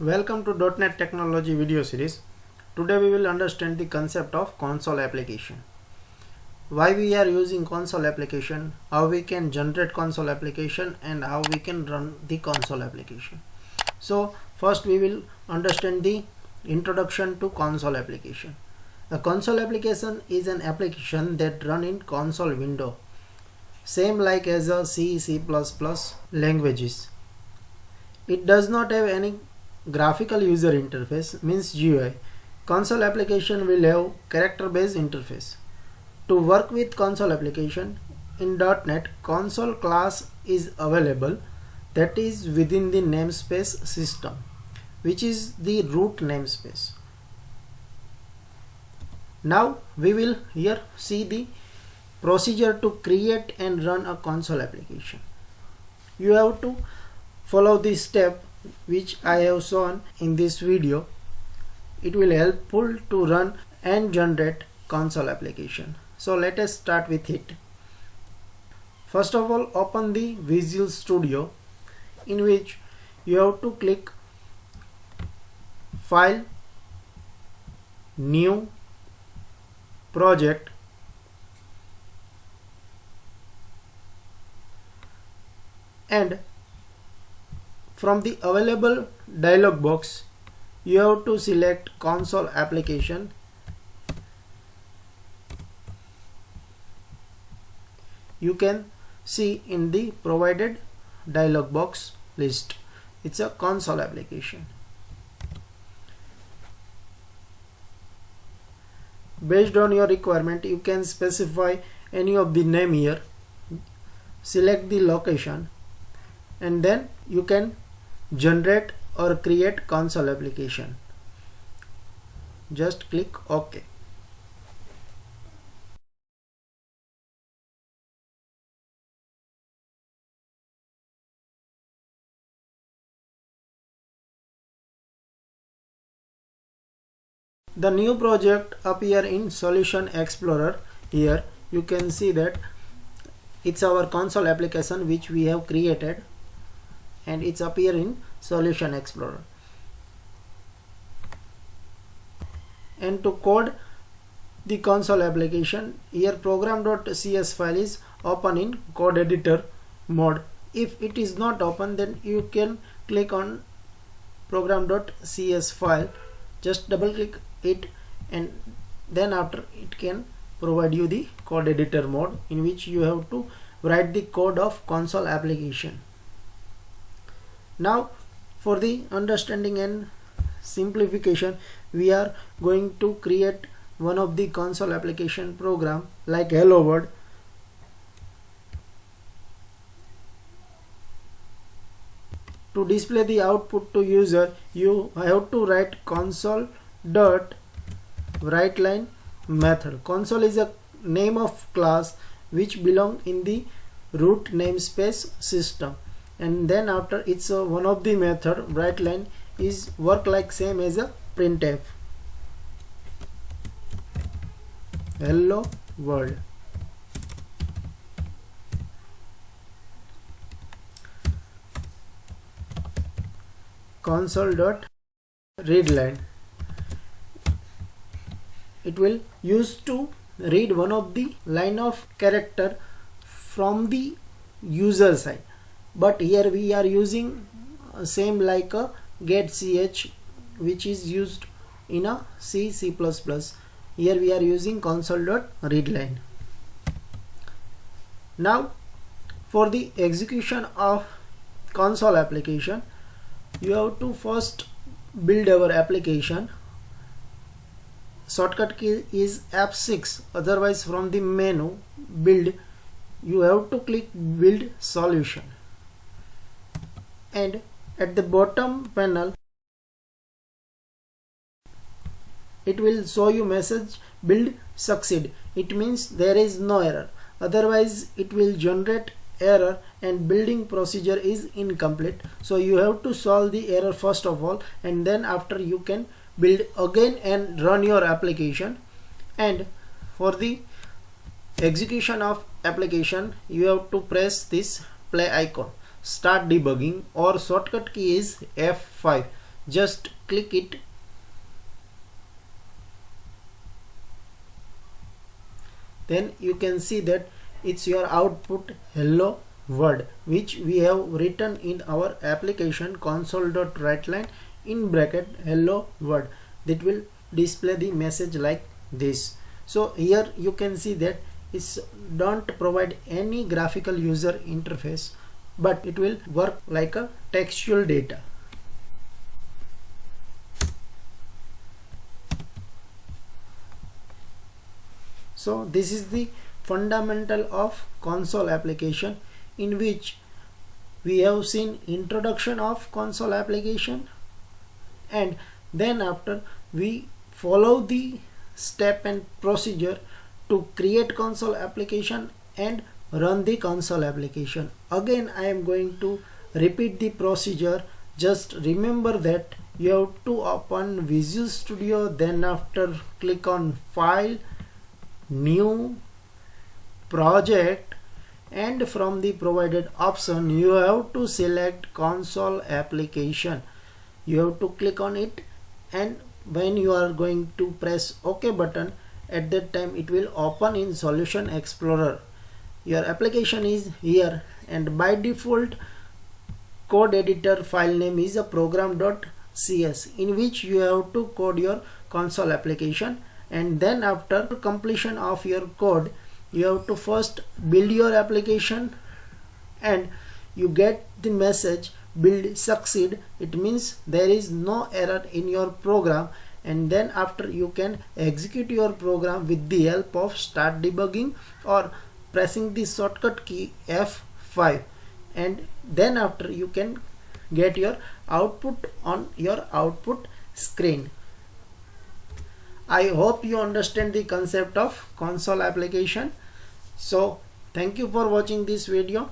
Welcome to .NET Technology video series. Today we will understand the concept of console application. Why we are using console application, how we can generate console application, and how we can run the console application. So first we will understand the introduction to console application. A console application is an application that run in console window, same like as a C++ languages. It does not have any graphical user interface, means GUI. Console application will have character based interface. To work with console application in .NET, console class is available that is within the namespace system, which is the root namespace. Now we will here see the procedure to create and run a console application. You have to follow this step which I have shown in this video. It will helpful to run and generate console application. So let us start with it. First of all, open the Visual Studio, in which you have to click File, New, Project, and from the available dialog box you have to select console application. You can see in the provided dialog box list, it's a console application. Based on your requirement, you can specify any of the name here, select the location, and then you can generate or create console application. Just click OK. The new project appear in Solution Explorer. Here you can see that it's our console application which we have created, and it's appear in Solution Explorer. And to code the console application, here program.cs file is open in code editor mode. If it is not open, then you can click on program.cs file, just double click it, and then after it can provide you the code editor mode, in which you have to write the code of console application. Now for the understanding and simplification, we are going to create one of the console application program like Hello World. To display the output to user, you have to write console dot writeLine method. Console is a name of class which belong in the root namespace system, and then after it's one of the method writeLine is work like same as a printf. Hello world. Console dot readLine, it will use to read one of the line of character from the user side, but here we are using same like a getch which is used in a C++. Here we are using console.readLine. Now for the execution of console application, you have to first build our application. Shortcut key is F6, otherwise from the menu build you have to click build solution, and at the bottom panel it will show you message build succeed. It means there is no error, otherwise it will generate error and building procedure is incomplete. So you have to solve the error first of all, and then after you can build again and run your application. And for the execution of application, you have to press this play icon, start debugging, or shortcut key is F5. just click it. Then you can see that it's your output hello world, which we have written in our application console.writeline in bracket hello world. That will display the message like this. So here you can see that it's don't provide any graphical user interface, but it will work like a textual data. So this is the fundamental of console application, in which we have seen introduction of console application, and then after we follow the step and procedure to create console application and run the console application. Again I am going to repeat the procedure. Just remember that you have to open Visual Studio, then after click on File, New, Project, and from the provided option you have to select console application. You have to click on it, and when you are going to press OK button, at that time it will open in Solution Explorer. Your application is here, and by default code editor file name is a program.cs, in which you have to code your console application. And then after completion of your code, you have to first build your application, and you get the message build succeed. It means there is no error in your program, and then after you can execute your program with the help of start debugging or pressing the shortcut key F5, and then after you can get your output on your output screen. I hope you understand the concept of console application. So thank you for watching this video.